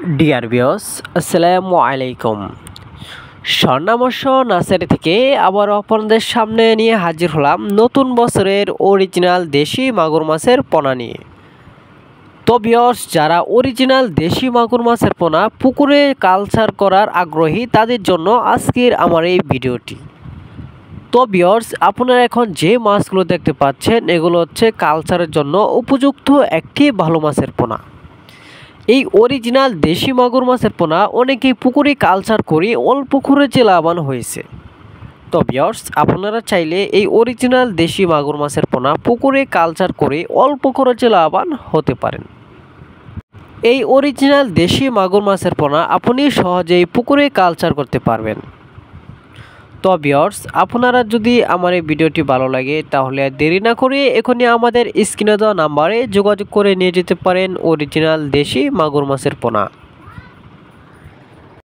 Dear viewers, আসসালামু আলাইকুম। স্বর্ণামর্ষ nursery থেকে আবার আপনাদের সামনে নিয়ে হাজির হলাম নতুন বছরের অরিজিনাল দেশি মাগুর মাছের পোনা নিয়ে। তো ভিউয়ার্স, যারা অরিজিনাল দেশি মাগুর মাছের পোনা পুকুরে কালচার করার আগ্রহী তাদের জন্য আজকের আমার এই ভিডিওটি। তো ভিউয়ার্স, আপনারা এখন যে মাছগুলো দেখতে পাচ্ছেন এগুলো হচ্ছে কালচারের জন্য উপযুক্ত একটি ভালো মাছের পোনা। এই অরিজিনাল দেশি মাগুর মাছের পোনা অনেকেই পুকুরে কালচার করে অল্প খরচে লাভবান হয়েছে। তো ভিউয়ার্স, আপনারা চাইলে এই অরিজিনাল দেশি মাগুর মাছের পোনা পুকুরে কালচার করে অল্প খরচে লাভবান হতে পারেন। এই অরিজিনাল দেশি মাগুর মাছের পোনা আপনি সহজেই পুকুরে কালচার করতে পারবেন। তো ভিউয়ার্স, আপনারা যদি আমার এই ভিডিওটি ভালো লাগে তাহলে দেরি না করে এখনই আমাদের স্ক্রিনে দেওয়া নাম্বারে যোগাযোগ করে নিয়ে যেতে পারেন অরিজিনাল দেশি মাগুর মাছের পোনা।